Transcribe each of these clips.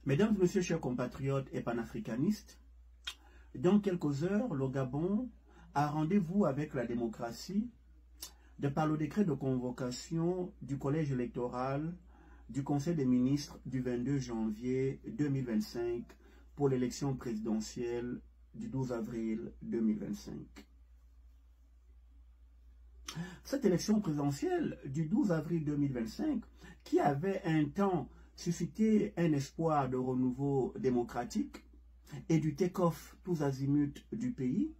Mesdames et messieurs, chers compatriotes et panafricanistes, dans quelques heures, le Gabon a rendez-vous avec la démocratie de par le décret de convocation du collège électoral du Conseil des ministres du 22 janvier 2025 pour l'élection présidentielle du 12 avril 2025. Cette élection présidentielle du 12 avril 2025, qui avait un temps suscité un espoir de renouveau démocratique et du take-off tous azimuts du pays,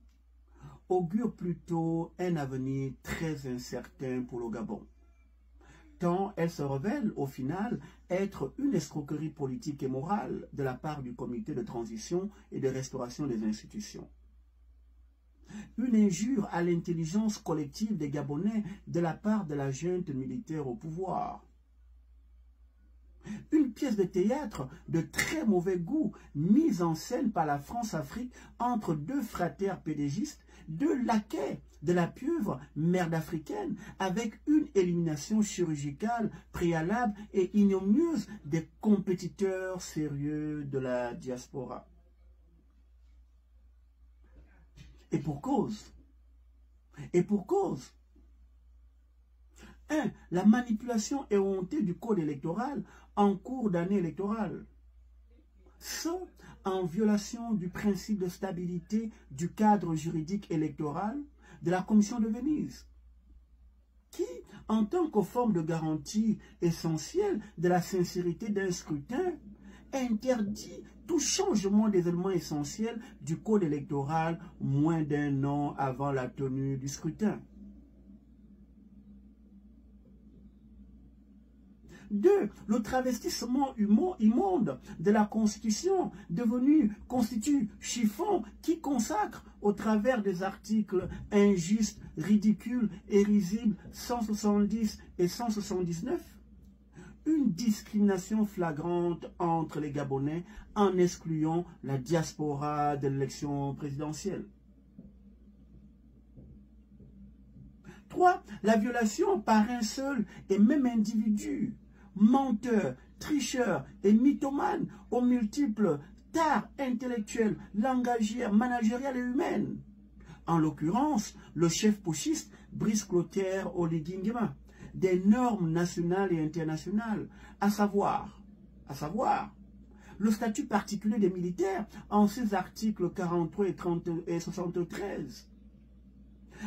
augure plutôt un avenir très incertain pour le Gabon, tant elle se révèle au final être une escroquerie politique et morale de la part du comité de transition et de restauration des institutions. Une injure à l'intelligence collective des Gabonais de la part de la junte militaire au pouvoir. Une pièce de théâtre de très mauvais goût mise en scène par la France-Afrique entre deux fratères pédégistes, deux laquais de la pieuvre merde africaine, avec une élimination chirurgicale préalable et ignominieuse des compétiteurs sérieux de la diaspora. Et pour cause. Et pour cause. 1. La manipulation éhontée du code électoral en cours d'année électorale. Ce, en violation du principe de stabilité du cadre juridique électoral de la Commission de Venise, qui, en tant que forme de garantie essentielle de la sincérité d'un scrutin, interdit tout changement des éléments essentiels du code électoral moins d'un an avant la tenue du scrutin. 2. Le travestissement immonde de la Constitution, devenu constitue chiffon, qui consacre, au travers des articles injustes, ridicules et risibles 170 et 179, une discrimination flagrante entre les Gabonais en excluant la diaspora de l'élection présidentielle. 3. La violation par un seul et même individu, menteur, tricheur et mythomane aux multiples tares intellectuelles, langagières, managériales et humaines. En l'occurrence, le chef putschiste Brice Clotaire Oligui-Nguema, des normes nationales et internationales, à savoir le statut particulier des militaires en ses articles 43 et 73,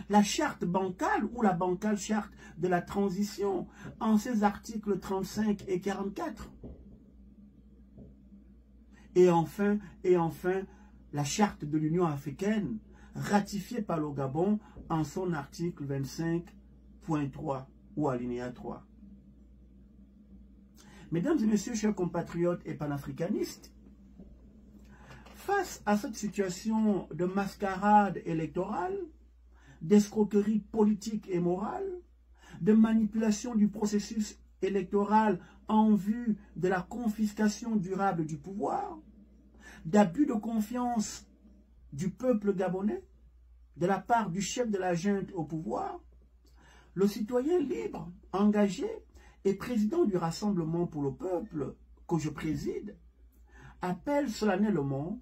la charte bancale ou la bancale charte de la transition en ses articles 35 et 44. Et enfin, la charte de l'Union africaine ratifiée par le Gabon en son article 25.3 ou alinéa 3. Mesdames et messieurs, chers compatriotes et panafricanistes, face à cette situation de mascarade électorale, d'escroquerie politique et morale, de manipulation du processus électoral en vue de la confiscation durable du pouvoir, d'abus de confiance du peuple gabonais, de la part du chef de la junte au pouvoir, le citoyen libre, engagé et président du Rassemblement pour le peuple que je préside, appelle solennellement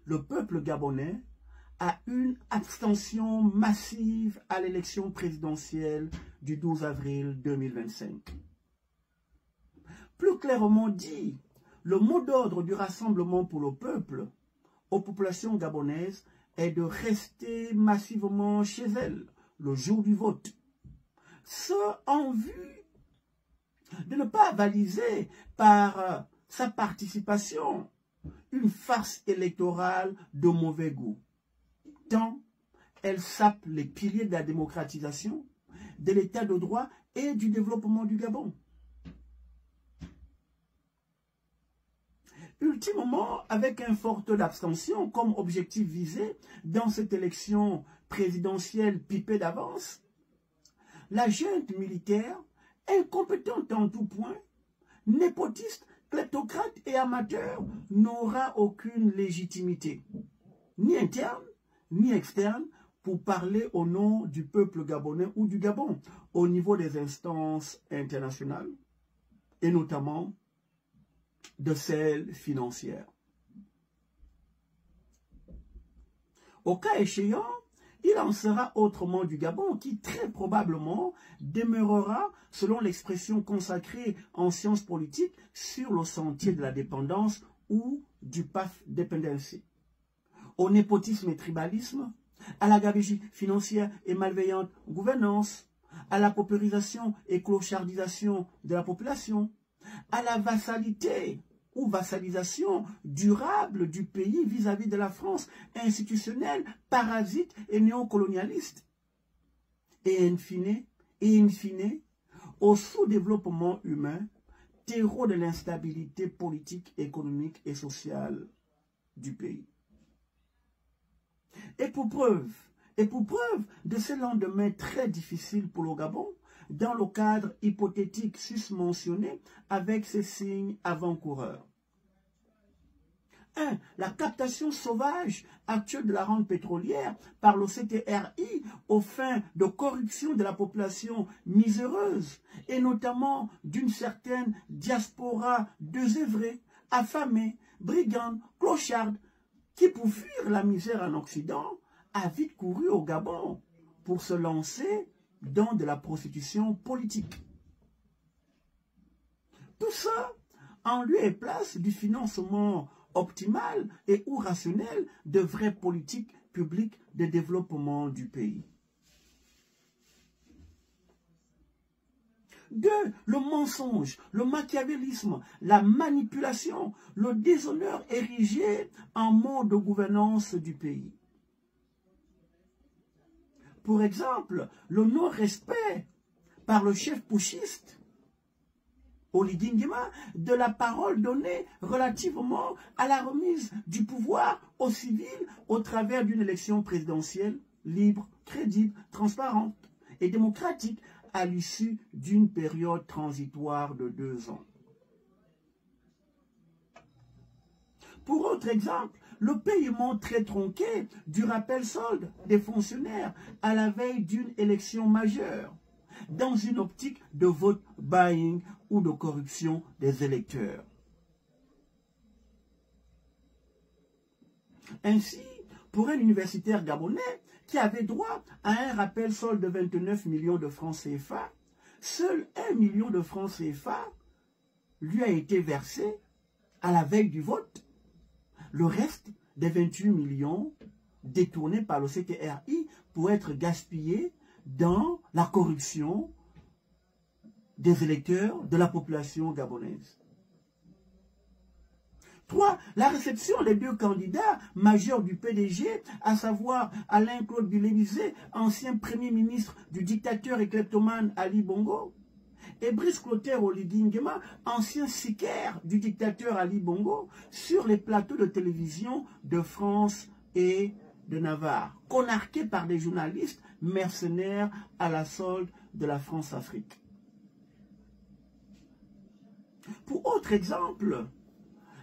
le peuple gabonais à une abstention massive à l'élection présidentielle du 12 avril 2025. Plus clairement dit, le mot d'ordre du Rassemblement pour le peuple aux populations gabonaises est de rester massivement chez elles le jour du vote. Ce en vue de ne pas avaliser par sa participation une farce électorale de mauvais goût, tant elle sape les piliers de la démocratisation, de l'état de droit et du développement du Gabon. Ultimement, avec un fort taux d'abstention comme objectif visé dans cette élection présidentielle pipée d'avance, la junte militaire, incompétente en tout point, népotiste, kleptocrate et amateur, n'aura aucune légitimité, ni interne, ni externe, pour parler au nom du peuple gabonais ou du Gabon, au niveau des instances internationales, et notamment de celle financière. Au cas échéant, il en sera autrement du Gabon qui très probablement demeurera, selon l'expression consacrée en sciences politiques, sur le sentier de la dépendance ou du path dependency. Au népotisme et tribalisme, à la gabegie financière et malveillante gouvernance, à la paupérisation et clochardisation de la population, à la vassalité ou vassalisation durable du pays vis-à-vis de la France institutionnelle, parasite et néocolonialiste. Et in fine, au sous-développement humain, terreau de l'instabilité politique, économique et sociale du pays. Et pour preuve de ce lendemain très difficile pour le Gabon, dans le cadre hypothétique susmentionné avec ces signes avant-coureurs. 1. La captation sauvage actuelle de la rente pétrolière par le CTRI aux fins de corruption de la population miséreuse et notamment d'une certaine diaspora désœuvrée, affamée, brigande, clocharde, qui pour fuir la misère en Occident a vite couru au Gabon pour se lancer dans de la prostitution politique. Tout ça en lieu et place du financement optimal et ou rationnel de vraies politiques publiques de développement du pays. 2. Le mensonge, le machiavélisme, la manipulation, le déshonneur érigé en mode de gouvernance du pays. Pour exemple, le non-respect par le chef putschiste Oligui Nguema de la parole donnée relativement à la remise du pouvoir aux civils au travers d'une élection présidentielle libre, crédible, transparente et démocratique à l'issue d'une période transitoire de 2 ans. Pour autre exemple, le paiement très tronqué du rappel solde des fonctionnaires à la veille d'une élection majeure, dans une optique de vote buying ou de corruption des électeurs. Ainsi, pour un universitaire gabonais qui avait droit à un rappel solde de 29 millions de francs CFA, seul 1 million de francs CFA lui a été versé à la veille du vote. Le reste des 28 millions détournés par le CTRI pour être gaspillés dans la corruption des électeurs de la population gabonaise. 3. La réception des 2 candidats majeurs du PDG, à savoir Alain-Claude Bilévisé, ancien premier ministre du dictateur et kleptomane Ali Bongo, et Brice Clotaire Oligui Nguema, ancien sicaire du dictateur Ali Bongo, sur les plateaux de télévision de France et de Navarre, conarqués par des journalistes mercenaires à la solde de la France-Afrique. Pour autre exemple,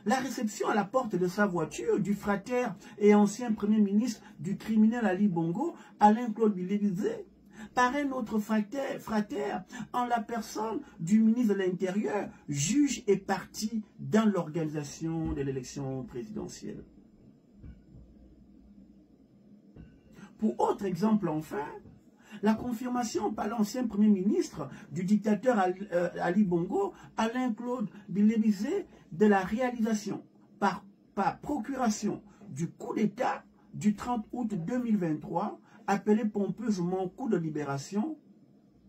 la réception à la porte de sa voiture du frater et ancien premier ministre du criminel Ali Bongo, Alain-Claude Bilévisé, par un autre frater en la personne du ministre de l'Intérieur, juge et parti dans l'organisation de l'élection présidentielle. Pour autre exemple enfin, la confirmation par l'ancien premier ministre du dictateur Ali Bongo, Alain-Claude Bilévisé, de la réalisation par procuration du coup d'État du 30 août 2023, appelé pompeusement coup de libération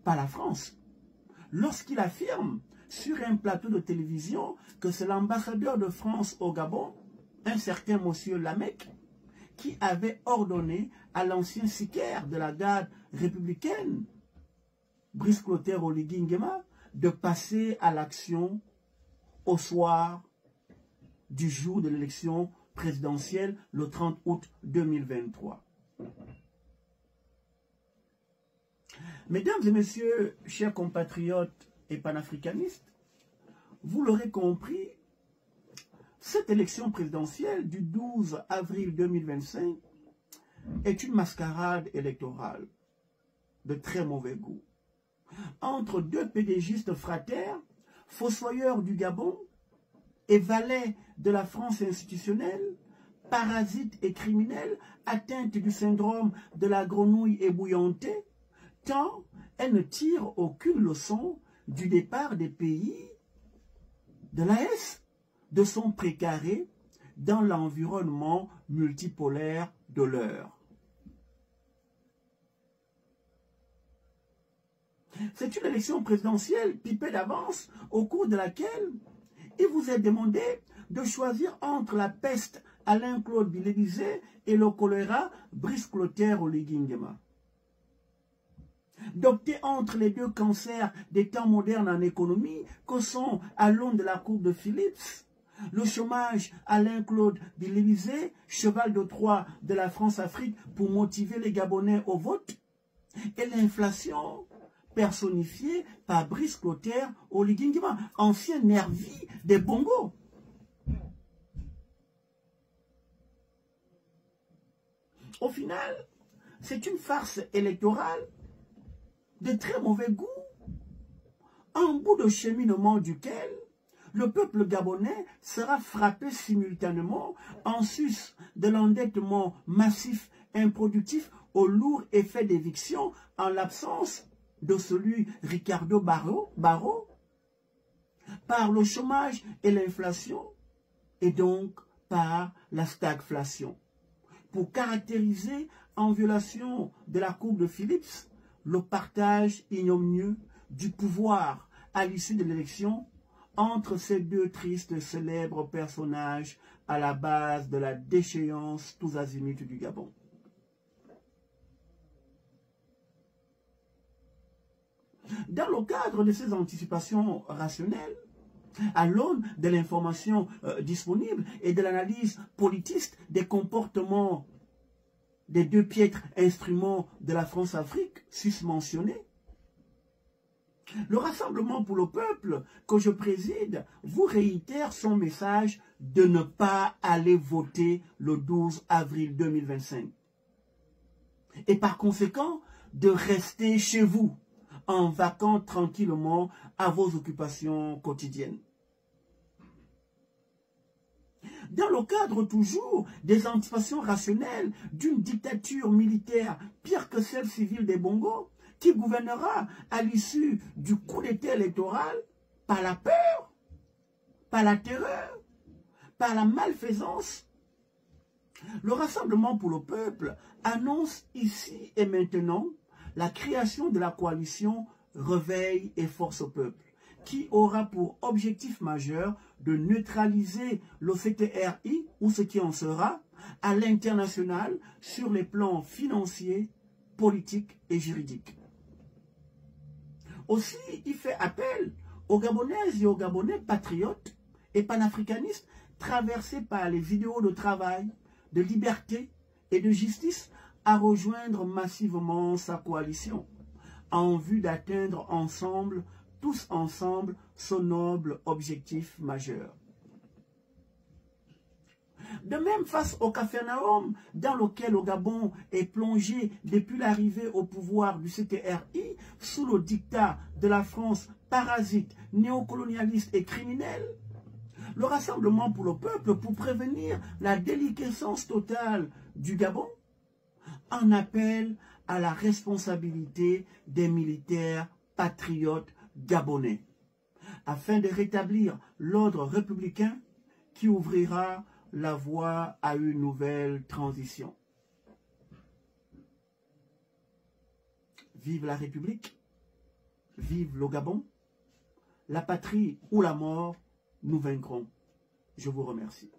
par la France, lorsqu'il affirme sur un plateau de télévision que c'est l'ambassadeur de France au Gabon, un certain monsieur Lamec, qui avait ordonné à l'ancien sicaire de la garde républicaine, Brice Clotaire Oligui Nguema, de passer à l'action au soir du jour de l'élection présidentielle, le 30 août 2023. Mesdames et messieurs, chers compatriotes et panafricanistes, vous l'aurez compris, cette élection présidentielle du 12 avril 2025 est une mascarade électorale de très mauvais goût entre 2 pédégistes fraternes, fossoyeurs du Gabon, et valet de la France institutionnelle, parasite et criminelle, atteinte du syndrome de la grenouille ébouillantée, tant elle ne tire aucune leçon du départ des pays de l'AS, de son précaré dans l'environnement multipolaire de l'heure. C'est une élection présidentielle pipée d'avance au cours de laquelle il vous est demandé de choisir entre la peste Alain-Claude Bilébizé et le choléra Brice Clotaire Oligui-Nguema. D'opter entre les deux cancers des temps modernes en économie que sont, à l'aune de la courbe de Phillips, le chômage Alain-Claude Bilébizé, cheval de Troie de la France-Afrique pour motiver les Gabonais au vote, et l'inflation personnifiée par Brice Clotaire Oligui-Nguema, ancien nervi des bongos. Au final, c'est une farce électorale de très mauvais goût, en bout de cheminement duquel le peuple gabonais sera frappé simultanément en sus de l'endettement massif improductif au lourd effet d'éviction en l'absence de celui Ricardo Barro, par le chômage et l'inflation, et donc par la stagflation. Pour caractériser en violation de la courbe de Phillips le partage ignominieux du pouvoir à l'issue de l'élection entre ces deux tristes célèbres personnages à la base de la déchéance tous azimuts du Gabon. Dans le cadre de ces anticipations rationnelles, à l'aune de l'information disponible et de l'analyse politiste des comportements des deux piètres instruments de la France-Afrique susmentionnés, le Rassemblement pour le peuple que je préside vous réitère son message de ne pas aller voter le 12 avril 2025. Et par conséquent, de rester chez vous en vaquant tranquillement à vos occupations quotidiennes. Dans le cadre toujours des anticipations rationnelles d'une dictature militaire pire que celle civile des Bongos, qui gouvernera à l'issue du coup d'État électoral par la peur, par la terreur, par la malfaisance, le Rassemblement pour le peuple annonce ici et maintenant la création de la coalition Réveil et Force au peuple, qui aura pour objectif majeur de neutraliser le CTRI, ou ce qui en sera, à l'international sur les plans financiers, politiques et juridiques. Aussi, il fait appel aux Gabonaises et aux Gabonais patriotes et panafricanistes traversés par les idéaux de travail, de liberté et de justice à rejoindre massivement sa coalition en vue d'atteindre ensemble, tous ensemble, ce noble objectif majeur. De même, face au Capharnaüm dans lequel le Gabon est plongé depuis l'arrivée au pouvoir du CTRI sous le diktat de la France parasite, néocolonialiste et criminelle, le Rassemblement pour le peuple, pour prévenir la déliquescence totale du Gabon, en appelle à la responsabilité des militaires patriotes gabonais, afin de rétablir l'ordre républicain qui ouvrira la voie à une nouvelle transition. Vive la République, vive le Gabon, la patrie ou la mort, nous vaincrons. Je vous remercie.